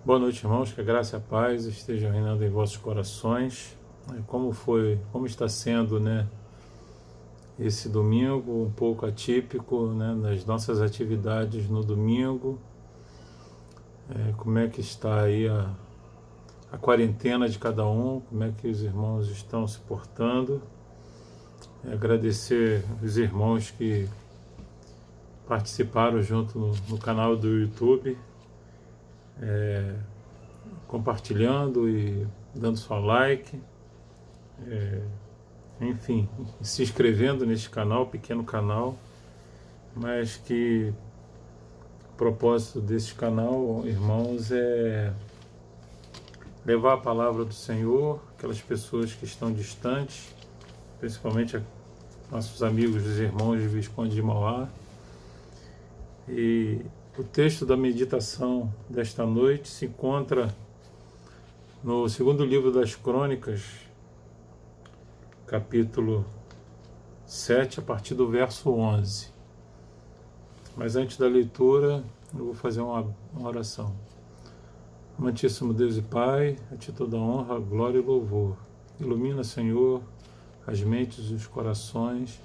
Boa noite, irmãos, que a graça e a paz estejam reinando em vossos corações. Como está sendo, né, esse domingo, um pouco atípico, né, nas nossas atividades no domingo. Como é que está aí a quarentena de cada um, como é que os irmãos estão se portando. Agradecer os irmãos que participaram junto no canal do YouTube, compartilhando e dando sua like, enfim, se inscrevendo neste canal, pequeno canal, mas que o propósito deste canal, irmãos, é levar a palavra do Senhor, aquelas pessoas que estão distantes, principalmente nossos amigos, os irmãos de Visconde de Mauá. E o texto da meditação desta noite se encontra no segundo livro das Crônicas, capítulo 7, a partir do verso 11. Mas antes da leitura, eu vou fazer uma oração. Amantíssimo Deus e Pai, a Ti toda honra, glória e louvor. Ilumina, Senhor, as mentes e os corações,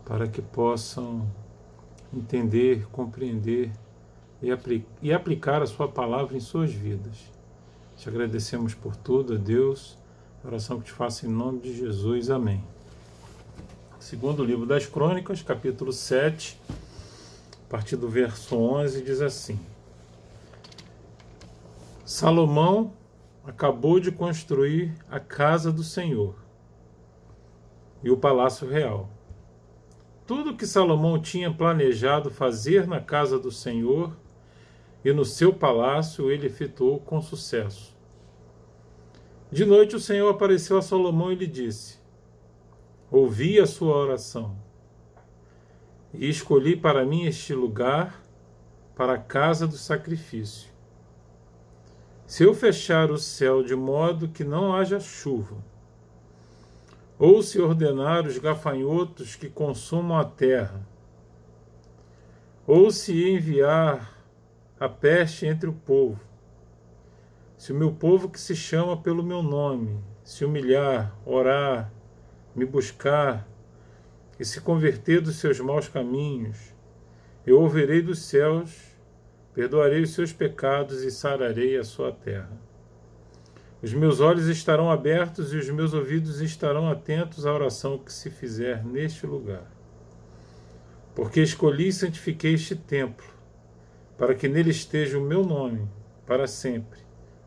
para que possam entender, compreender e aplicar a Sua palavra em suas vidas. Te agradecemos por tudo, Deus, oração que te faço em nome de Jesus, amém. Segundo livro das Crônicas, capítulo 7, a partir do verso 11, diz assim: Salomão acabou de construir a casa do Senhor e o palácio real. Tudo que Salomão tinha planejado fazer na casa do Senhor e no seu palácio ele efetuou com sucesso. De noite o Senhor apareceu a Salomão e lhe disse: Ouvi a sua oração e escolhi para mim este lugar para a casa do sacrifício. Se eu fechar o céu de modo que não haja chuva, ou se ordenar os gafanhotos que consumam a terra, ou se enviar a peste entre o povo, se o meu povo que se chama pelo meu nome se humilhar, orar, me buscar e se converter dos seus maus caminhos, eu ouvirei dos céus, perdoarei os seus pecados e sararei a sua terra. Os meus olhos estarão abertos e os meus ouvidos estarão atentos à oração que se fizer neste lugar. Porque escolhi e santifiquei este templo, para que nele esteja o meu nome, para sempre.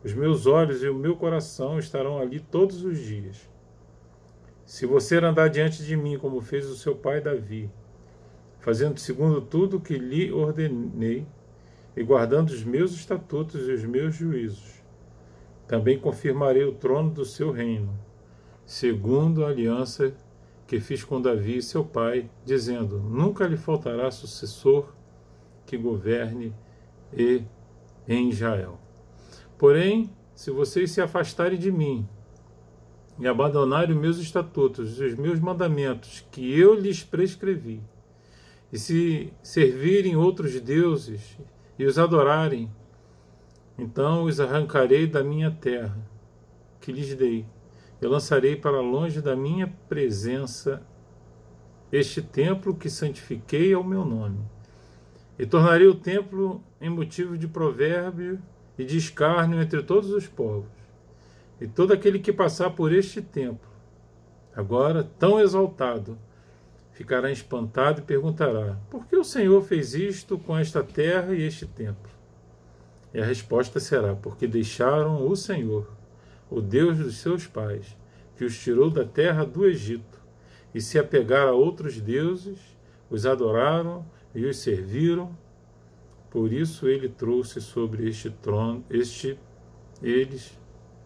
Os meus olhos e o meu coração estarão ali todos os dias. Se você andar diante de mim, como fez o seu pai Davi, fazendo segundo tudo o que lhe ordenei, e guardando os meus estatutos e os meus juízos, também confirmarei o trono do seu reino, segundo a aliança que fiz com Davi, seu pai, dizendo: nunca lhe faltará sucessor que governe em Israel. Porém, se vocês se afastarem de mim e abandonarem os meus estatutos e os meus mandamentos que eu lhes prescrevi, e se servirem outros deuses e os adorarem, então os arrancarei da minha terra, que lhes dei, e lançarei para longe da minha presença este templo que santifiquei ao meu nome, e tornarei o templo em motivo de provérbio e de escárnio entre todos os povos. E todo aquele que passar por este templo, agora tão exaltado, ficará espantado e perguntará: por que o Senhor fez isto com esta terra e este templo? E a resposta será: porque deixaram o Senhor, o Deus dos seus pais, que os tirou da terra do Egito, e se apegaram a outros deuses, os adoraram e os serviram. Por isso ele trouxe sobre este trono,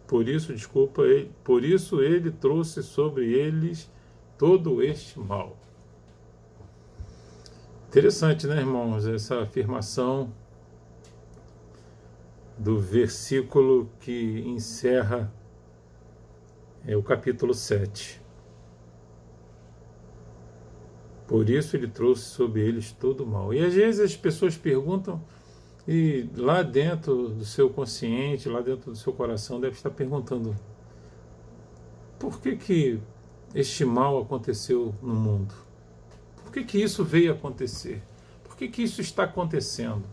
por isso ele trouxe sobre eles todo este mal. Interessante, né, irmãos, essa afirmação do versículo que encerra o capítulo 7. Por isso ele trouxe sobre eles todo o mal. E às vezes as pessoas perguntam E lá dentro do seu consciente, lá dentro do seu coração, deve estar perguntando: por que que este mal aconteceu no mundo? Por que que isso veio acontecer? Por que que isso está acontecendo?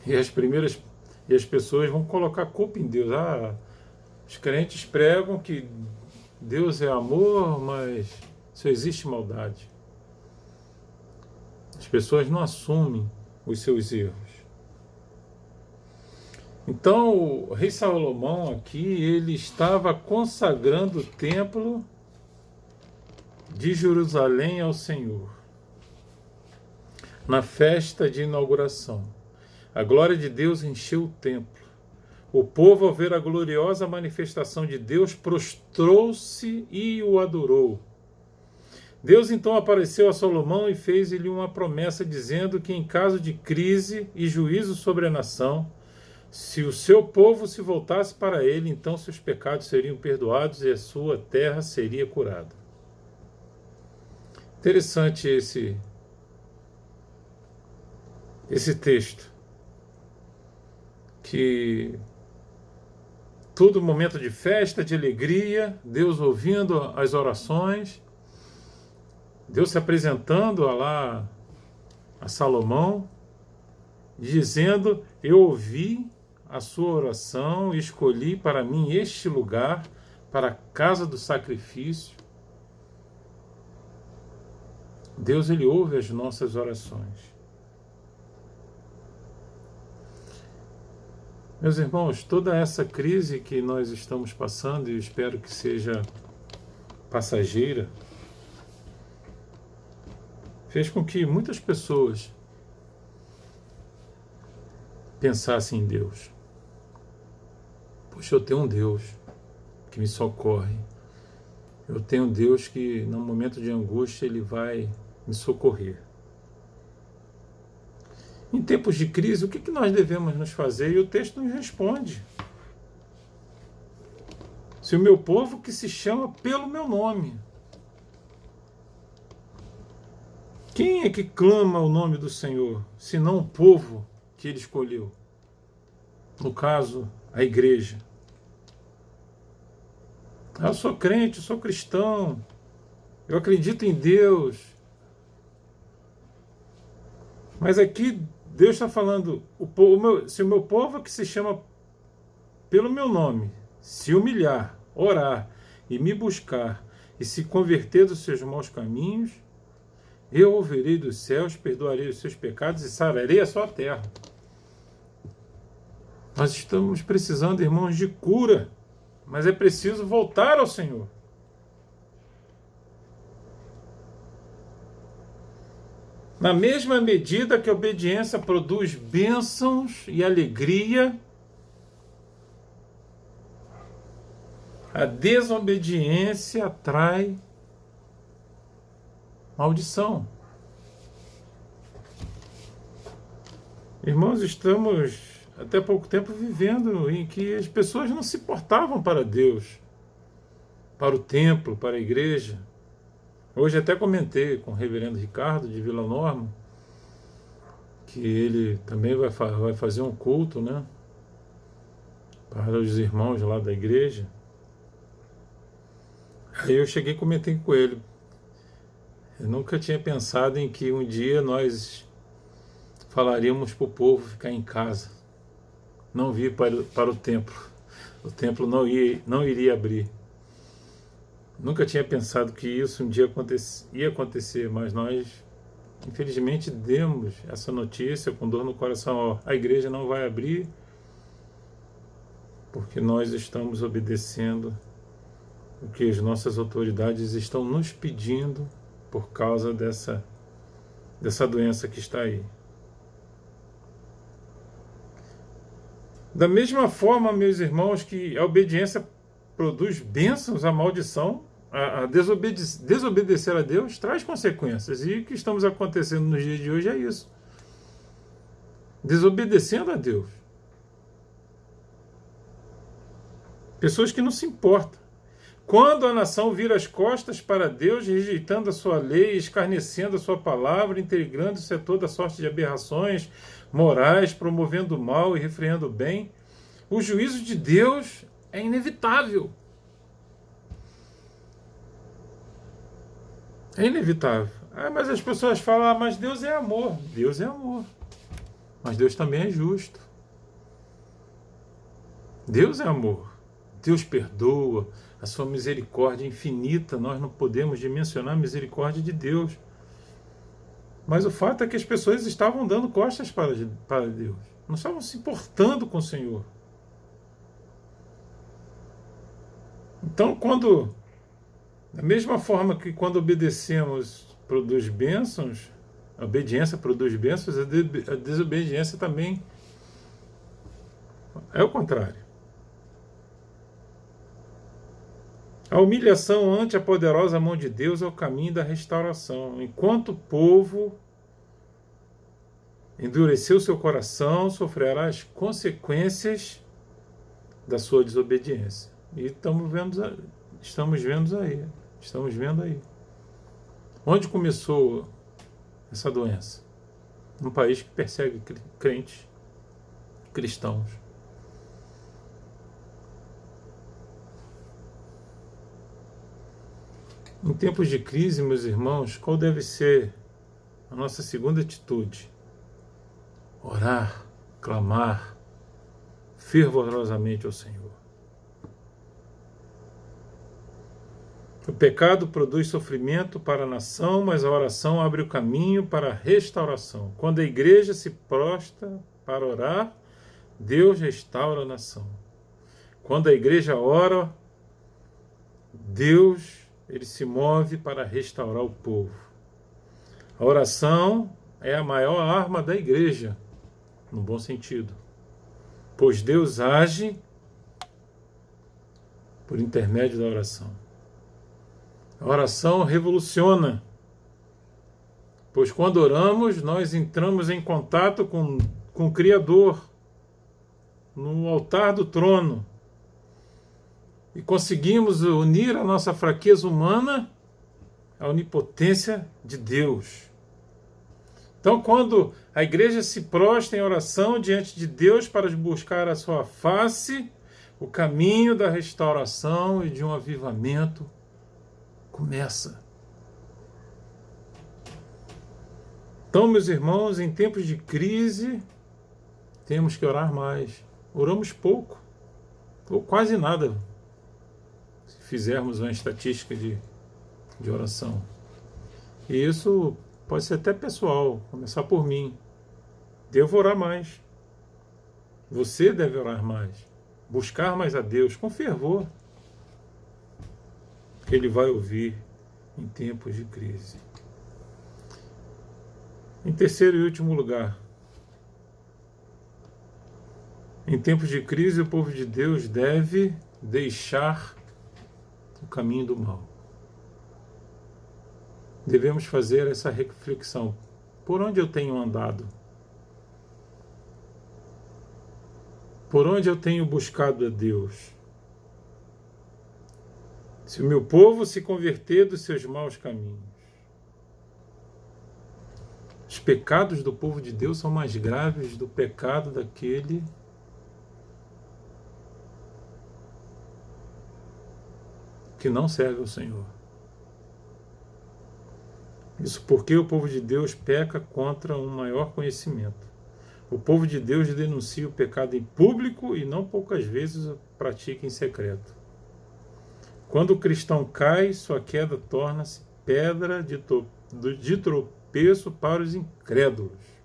E as pessoas vão colocar a culpa em Deus. Os crentes pregam que Deus é amor, mas só existe maldade. As pessoas não assumem os seus erros. Então, o rei Salomão aqui, ele estava consagrando o templo de Jerusalém ao Senhor, na festa de inauguração. A glória de Deus encheu o templo. O povo, ao ver a gloriosa manifestação de Deus, prostrou-se e o adorou. Deus então apareceu a Salomão e fez-lhe uma promessa, dizendo que em caso de crise e juízo sobre a nação, se o seu povo se voltasse para ele, então seus pecados seriam perdoados e a sua terra seria curada. Interessante esse texto, que todo momento de festa, de alegria, Deus ouvindo as orações, Deus se apresentando a Salomão, dizendo: eu ouvi a sua oração e escolhi para mim este lugar, para a casa do sacrifício. Deus, ele ouve as nossas orações. Meus irmãos, toda essa crise que nós estamos passando, e eu espero que seja passageira, fez com que muitas pessoas pensassem em Deus. Poxa, eu tenho um Deus que me socorre. Eu tenho um Deus que, no momento de angústia, ele vai me socorrer. Em tempos de crise, o que nós devemos nos fazer? E o texto nos responde: se o meu povo, que se chama pelo meu nome. Quem é que clama o nome do Senhor, senão o povo que ele escolheu? No caso, a igreja. Eu sou crente, eu sou cristão, eu acredito em Deus. Mas aqui Deus está falando: se o meu povo, que se chama pelo meu nome, se humilhar, orar e me buscar e se converter dos seus maus caminhos, eu ouvirei dos céus, perdoarei os seus pecados e sararei a sua terra. Nós estamos precisando, irmãos, de cura, mas é preciso voltar ao Senhor. Na mesma medida que a obediência produz bênçãos e alegria, a desobediência atrai maldição. Irmãos, estamos até pouco tempo vivendo em que as pessoas não se portavam para Deus, para o templo, para a igreja. Hoje até comentei com o reverendo Ricardo de Vila Norma que ele também vai fazer um culto, né, para os irmãos lá da igreja. Aí eu cheguei e comentei com ele: eu nunca tinha pensado em que um dia nós falaríamos para o povo ficar em casa, não vir para o templo. O templo não iria abrir. Nunca tinha pensado que isso um dia ia acontecer, mas nós, infelizmente, demos essa notícia com dor no coração: a igreja não vai abrir porque nós estamos obedecendo o que as nossas autoridades estão nos pedindo por causa dessa doença que está aí. Da mesma forma, meus irmãos, que a obediência produz bênçãos, a maldição, a desobedecer a Deus traz consequências. E o que estamos acontecendo nos dias de hoje é isso. Desobedecendo a Deus. Pessoas que não se importam. Quando a nação vira as costas para Deus, rejeitando a sua lei, escarnecendo a sua palavra, integrando-se a toda sorte de aberrações morais, promovendo o mal e refreando o bem, o juízo de Deus é inevitável. É inevitável. Mas as pessoas falam, mas Deus é amor. Deus é amor. Mas Deus também é justo. Deus é amor. Deus perdoa. A sua misericórdia é infinita. Nós não podemos dimensionar a misericórdia de Deus. Mas o fato é que as pessoas estavam dando costas para Deus. Não estavam se importando com o Senhor. Então, da mesma forma que quando obedecemos produz bênçãos, a obediência produz bênçãos, a desobediência também é o contrário. A humilhação ante a poderosa mão de Deus é o caminho da restauração. Enquanto o povo endureceu seu coração, sofrerá as consequências da sua desobediência. E estamos vendo aí. Onde começou essa doença? Num país que persegue crentes, cristãos. Em tempos de crise, meus irmãos, qual deve ser a nossa segunda atitude? Orar, clamar fervorosamente ao Senhor. O pecado produz sofrimento para a nação, mas a oração abre o caminho para a restauração. Quando a igreja se prostra para orar, Deus restaura a nação. Quando a igreja ora, Deus ele se move para restaurar o povo. A oração é a maior arma da igreja, no bom sentido, pois Deus age por intermédio da oração. A oração revoluciona, pois quando oramos, nós entramos em contato com o Criador, no altar do trono, e conseguimos unir a nossa fraqueza humana à onipotência de Deus. Então, quando a igreja se prostra em oração diante de Deus para buscar a sua face, o caminho da restauração e de um avivamento começa. Então, meus irmãos, em tempos de crise, temos que orar mais. Oramos pouco, ou quase nada, se fizermos uma estatística de oração. E isso pode ser até pessoal, começar por mim. Devo orar mais. Você deve orar mais. Buscar mais a Deus com fervor. Que Ele vai ouvir em tempos de crise. Em terceiro e último lugar, em tempos de crise, o povo de Deus deve deixar o caminho do mal. Devemos fazer essa reflexão. Por onde eu tenho andado? Por onde eu tenho buscado a Deus? Se o meu povo se converter dos seus maus caminhos. Os pecados do povo de Deus são mais graves do pecado daquele que não serve ao Senhor. Isso porque o povo de Deus peca contra um maior conhecimento. O povo de Deus denuncia o pecado em público e não poucas vezes o pratica em secreto. Quando o cristão cai, sua queda torna-se pedra de tropeço para os incrédulos.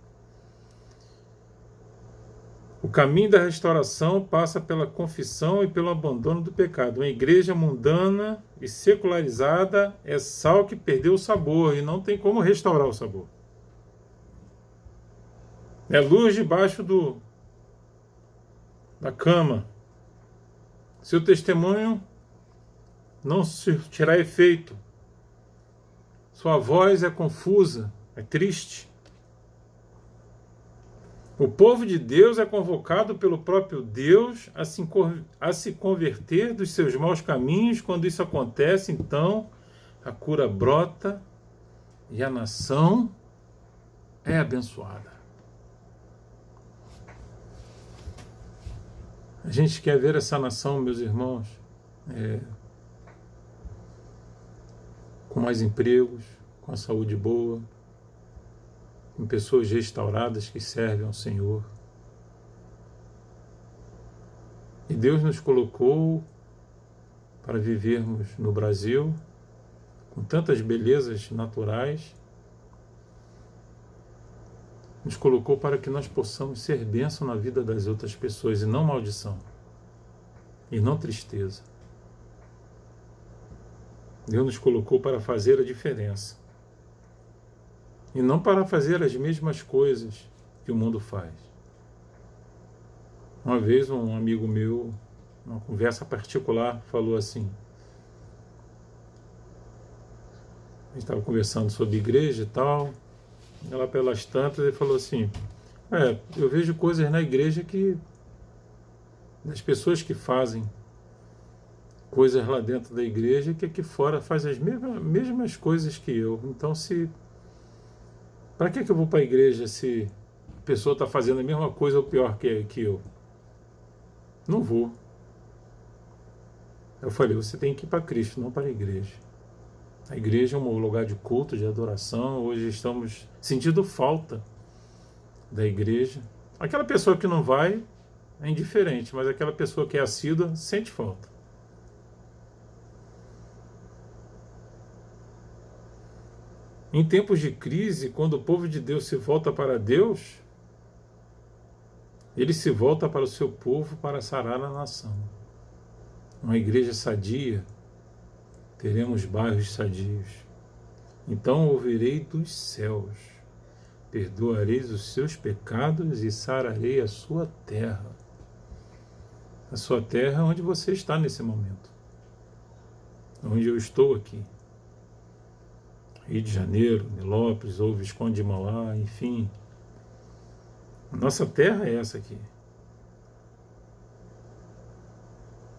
O caminho da restauração passa pela confissão e pelo abandono do pecado. Uma igreja mundana e secularizada é sal que perdeu o sabor e não tem como restaurar o sabor. É luz debaixo da cama. Seu testemunho não tirar efeito. Sua voz é confusa, é triste. O povo de Deus é convocado pelo próprio Deus a se converter dos seus maus caminhos. Quando isso acontece, então a cura brota e a nação é abençoada. A gente quer ver essa nação, meus irmãos, com mais empregos, com a saúde boa, com pessoas restauradas que servem ao Senhor. E Deus nos colocou para vivermos no Brasil com tantas belezas naturais, nos colocou para que nós possamos ser bênção na vida das outras pessoas e não maldição, e não tristeza. Deus nos colocou para fazer a diferença e não para fazer as mesmas coisas que o mundo faz. Uma vez um amigo meu, numa conversa particular, falou assim, a gente estava conversando sobre igreja e tal, e lá pelas tantas ele falou assim, eu vejo coisas na igreja que das pessoas que fazem coisas lá dentro da igreja que aqui fora faz as mesmas coisas que eu. Então, para que eu vou para a igreja se a pessoa está fazendo a mesma coisa ou pior que eu? Não vou. Eu falei, você tem que ir para Cristo, não para a igreja. A igreja é um lugar de culto, de adoração. Hoje estamos sentindo falta da igreja. Aquela pessoa que não vai é indiferente, mas aquela pessoa que é assídua sente falta. Em tempos de crise, quando o povo de Deus se volta para Deus, ele se volta para o seu povo para sarar a nação. Uma igreja sadia, teremos bairros sadios. Então ouvirei dos céus, perdoareis os seus pecados e sararei a sua terra. A sua terra onde você está nesse momento. Onde eu estou aqui. Rio de Janeiro, Nilópolis, ou Visconde de Mauá, enfim. Nossa terra é essa aqui.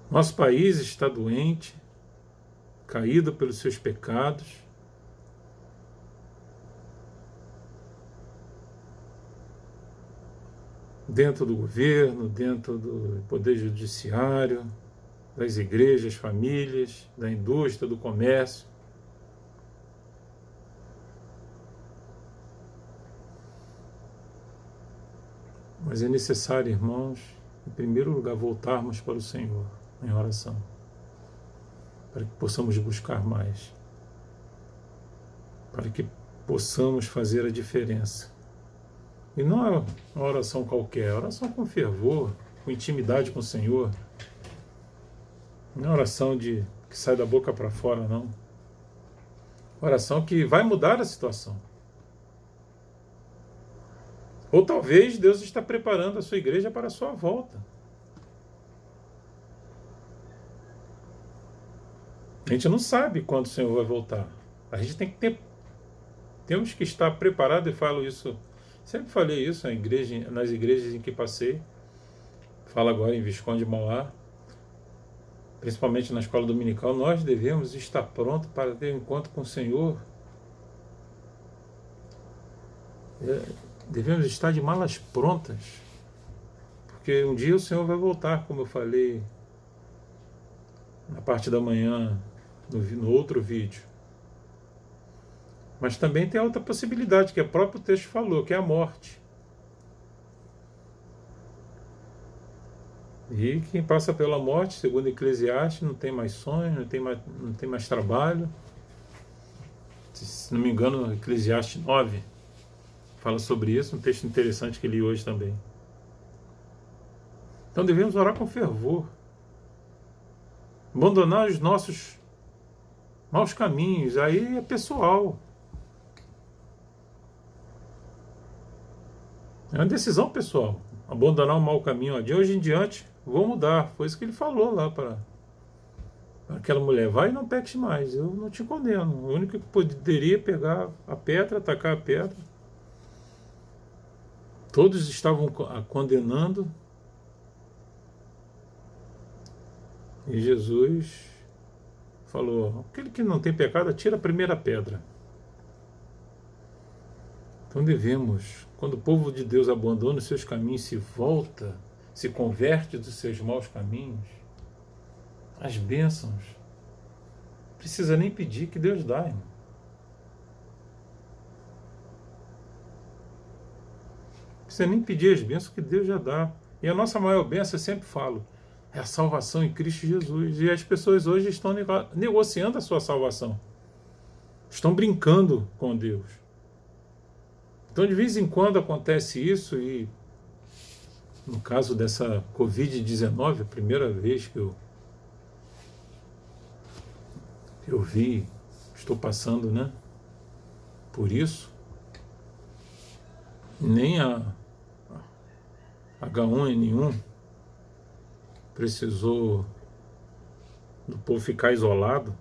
Nosso país está doente, caído pelos seus pecados. Dentro do governo, dentro do poder judiciário, das igrejas, famílias, da indústria, do comércio. Mas é necessário, irmãos, em primeiro lugar, voltarmos para o Senhor em oração, para que possamos buscar mais, para que possamos fazer a diferença. E não é uma oração qualquer, é uma oração com fervor, com intimidade com o Senhor. Não é uma oração que sai da boca para fora, não. Oração que vai mudar a situação. Ou talvez Deus está preparando a sua igreja para a sua volta. A gente não sabe quando o Senhor vai voltar. A gente tem que temos que estar preparado, e falo isso, sempre falei isso nas igrejas em que passei, falo agora em Visconde de Mauá, principalmente na escola dominical, nós devemos estar prontos para ter um encontro com o Senhor. Devemos estar de malas prontas, porque um dia o Senhor vai voltar, como eu falei na parte da manhã, no outro vídeo. Mas também tem a outra possibilidade, que o próprio texto falou, que é a morte. E quem passa pela morte, segundo Eclesiastes, não tem mais sonho, não tem mais trabalho. Se não me engano, Eclesiastes 9 fala sobre isso, um texto interessante que li hoje também. Então devemos orar com fervor, abandonar os nossos maus caminhos, aí é pessoal. É uma decisão pessoal, abandonar o mau caminho. De hoje em diante, vou mudar. Foi isso que ele falou lá para aquela mulher, vai e não peques mais, eu não te condeno. O único que poderia pegar a pedra, atacar a pedra. Todos estavam a condenando, e Jesus falou: aquele que não tem pecado, atira a primeira pedra. Então devemos, quando o povo de Deus abandona os seus caminhos, se volta, se converte dos seus maus caminhos, as bênçãos, precisa nem pedir, que Deus dá, irmão. Precisa nem pedir as bênçãos, que Deus já dá. E a nossa maior bênção, eu sempre falo, é a salvação em Cristo Jesus. E as pessoas hoje estão negociando a sua salvação. Estão brincando com Deus. Então, de vez em quando acontece isso, e no caso dessa Covid-19, a primeira vez que eu vi, estou passando, né, por isso, nem a H1N1 precisou do povo ficar isolado.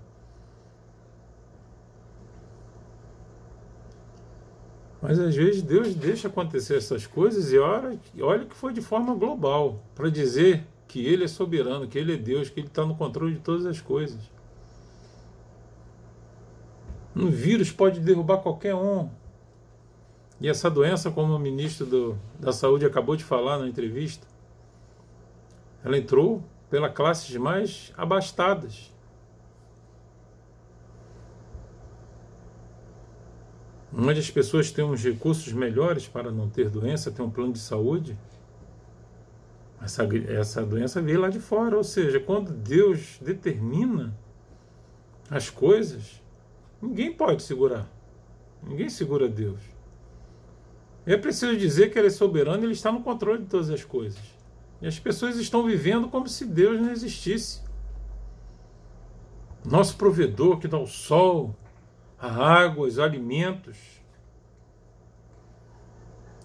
Mas às vezes Deus deixa acontecer essas coisas, e olha que foi de forma global, para dizer que Ele é soberano, que Ele é Deus, que Ele está no controle de todas as coisas. Um vírus pode derrubar qualquer um. E essa doença, como o ministro da Saúde acabou de falar na entrevista, ela entrou pelas classes mais abastadas. Onde as pessoas têm uns recursos melhores para não ter doença, tem um plano de saúde. Essa doença veio lá de fora. Ou seja, quando Deus determina as coisas, ninguém pode segurar. Ninguém segura Deus. É preciso dizer que Ele é soberano e Ele está no controle de todas as coisas. E as pessoas estão vivendo como se Deus não existisse. Nosso provedor que dá o sol, a água, os alimentos.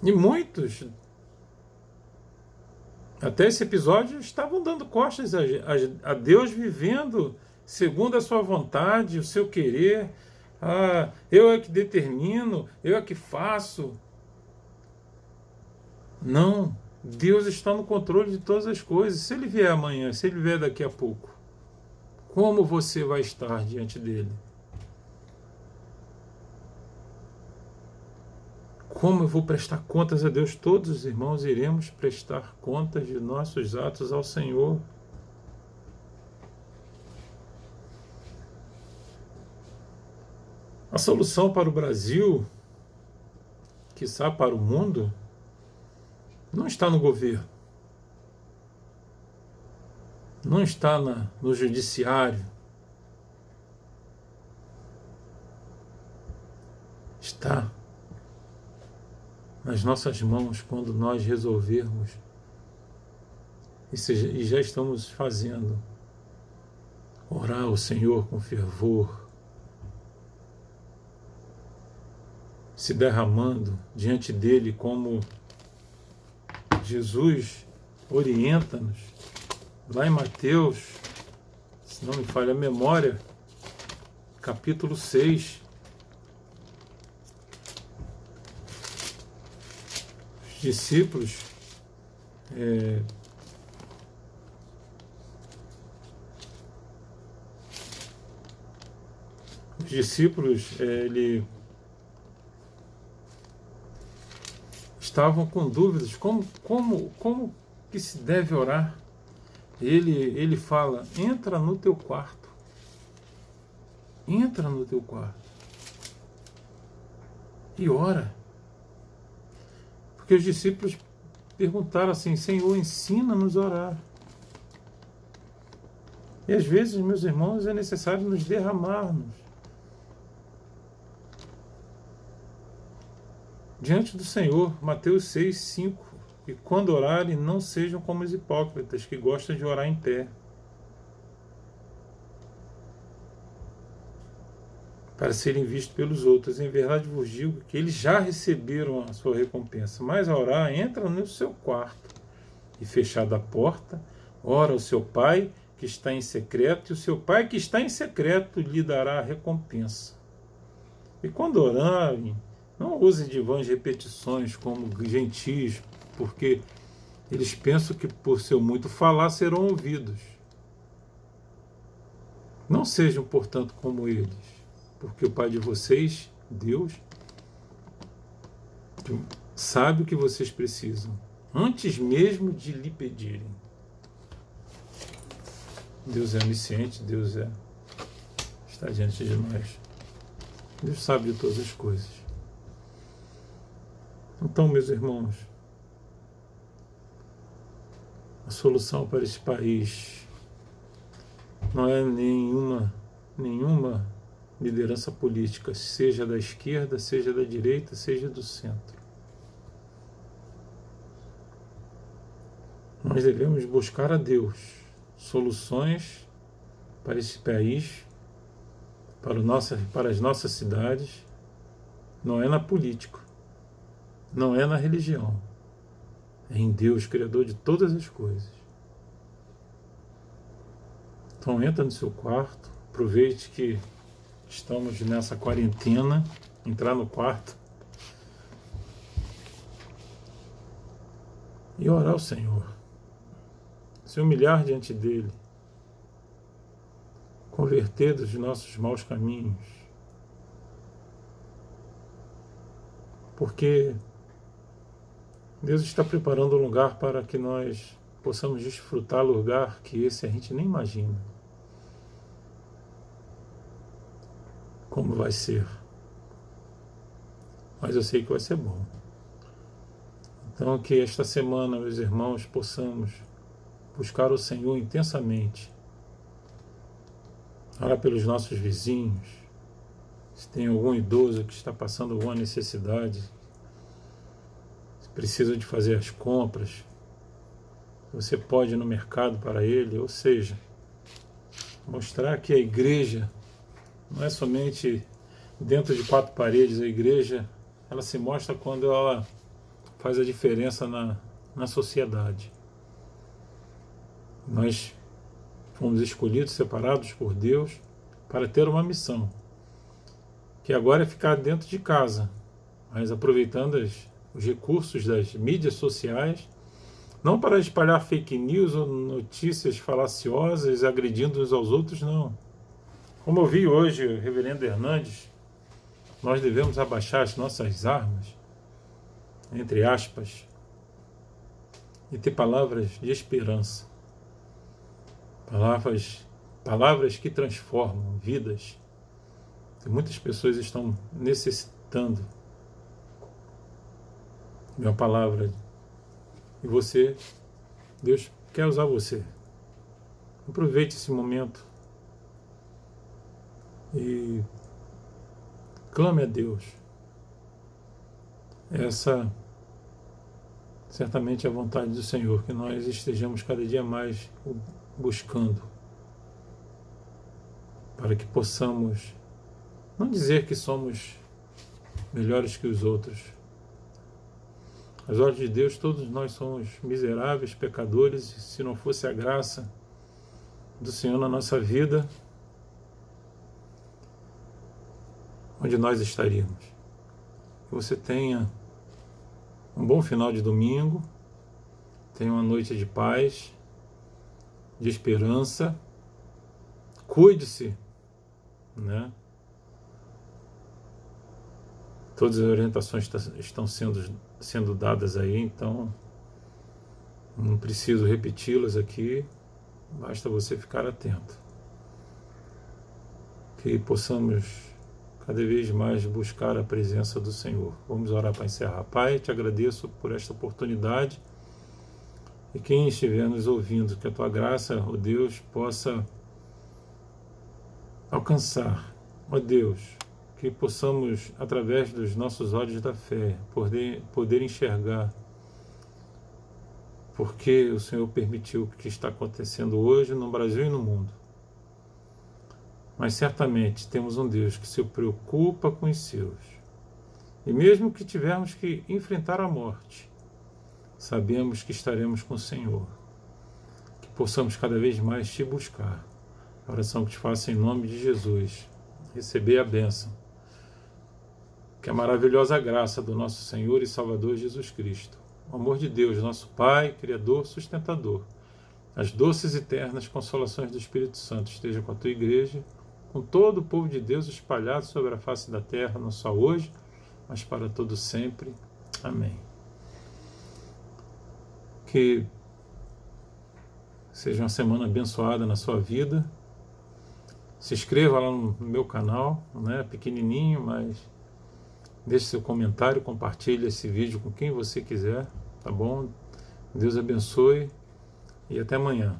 E muitos, até esse episódio, estavam dando costas a Deus, vivendo segundo a sua vontade, o seu querer. Eu é que determino, eu é que faço. Não, Deus está no controle de todas as coisas. Se Ele vier amanhã, se Ele vier daqui a pouco, como você vai estar diante dEle? Como eu vou prestar contas a Deus? Todos os irmãos iremos prestar contas de nossos atos ao Senhor. A solução para o Brasil, quiçá para o mundo, não está no governo, não está no judiciário, está nas nossas mãos quando nós resolvermos, e já estamos fazendo, orar ao Senhor com fervor, se derramando diante dEle como Jesus orienta-nos, lá em Mateus, se não me falha a memória, capítulo 6, os discípulos estavam com dúvidas, como que se deve orar. Ele fala: entra no teu quarto, e ora. Porque os discípulos perguntaram assim: Senhor, ensina-nos a orar. E às vezes, meus irmãos, é necessário nos derramarmos diante do Senhor. Mateus 6, 5. E quando orarem, não sejam como os hipócritas, que gostam de orar em pé, para serem vistos pelos outros. Em verdade vos digo que eles já receberam a sua recompensa. Mas a orar, entra no seu quarto, e fechada a porta, ora ao seu Pai que está em secreto, e o seu Pai que está em secreto lhe dará a recompensa. E quando orarem, Não usem de vãs repetições como gentis, porque eles pensam que por seu muito falar serão ouvidos. Não sejam, portanto, como eles, porque o Pai de vocês, Deus, sabe o que vocês precisam, antes mesmo de lhe pedirem. Deus é onisciente, Deus está diante de nós. Deus sabe de todas as coisas. Então, meus irmãos, a solução para esse país não é nenhuma liderança política, seja da esquerda, seja da direita, seja do centro. Nós devemos buscar a Deus soluções para esse país, para as nossas cidades. Não é na política, não é na religião, é em Deus, Criador de todas as coisas. Então entra no seu quarto, aproveite que estamos nessa quarentena, entrar no quarto e orar ao Senhor, se humilhar diante dele, converter dos nossos maus caminhos, porque Deus está preparando um lugar para que nós possamos desfrutar do lugar que esse a gente nem imagina como vai ser. Mas eu sei que vai ser bom. Então que esta semana, meus irmãos, possamos buscar o Senhor intensamente, orar pelos nossos vizinhos, se tem algum idoso que está passando alguma necessidade, se precisa de fazer as compras, você pode ir no mercado para ele, ou seja, mostrar que a igreja não é somente dentro de quatro paredes. A igreja, ela se mostra quando ela faz a diferença na sociedade. Nós fomos escolhidos, separados por Deus, para ter uma missão, que agora é ficar dentro de casa, mas aproveitando os recursos das mídias sociais, não para espalhar fake news ou notícias falaciosas, agredindo uns aos outros, não. Como eu vi hoje o reverendo Hernandes, nós devemos abaixar as nossas armas, entre aspas, e ter palavras de esperança, palavras que transformam vidas, que muitas pessoas estão necessitando de uma palavra. E você, Deus quer usar você. Aproveite esse momento e clame a Deus. Essa certamente é a vontade do Senhor, que nós estejamos cada dia mais buscando, para que possamos não dizer que somos melhores que os outros. Aos olhos de Deus, todos nós somos miseráveis, pecadores, e se não fosse a graça do Senhor na nossa vida, onde nós estaríamos? Que você tenha um bom final de domingo, tenha uma noite de paz, de esperança, cuide-se, né? Todas as orientações estão sendo dadas aí, então não preciso repeti-las aqui, basta você ficar atento. Que possamos cada vez mais buscar a presença do Senhor. Vamos orar para encerrar. Pai, te agradeço por esta oportunidade, e quem estiver nos ouvindo, que a tua graça, ó Deus, possa alcançar, ó Deus, que possamos, através dos nossos olhos da fé, poder enxergar porque o Senhor permitiu o que está acontecendo hoje no Brasil e no mundo. Mas certamente temos um Deus que se preocupa com os seus. E mesmo que tivermos que enfrentar a morte, sabemos que estaremos com o Senhor. Que possamos cada vez mais te buscar. A oração que te faço em nome de Jesus. Receber a bênção Que a maravilhosa graça do nosso Senhor e Salvador Jesus Cristo, o amor de Deus, nosso Pai, Criador, Sustentador, as doces e eternas consolações do Espírito Santo esteja com a tua igreja, com todo o povo de Deus espalhado sobre a face da terra, não só hoje, mas para todo sempre. Amém. Que seja uma semana abençoada na sua vida. Se inscreva lá no meu canal, né? Pequenininho, mas deixe seu comentário, compartilhe esse vídeo com quem você quiser, tá bom? Deus abençoe e até amanhã.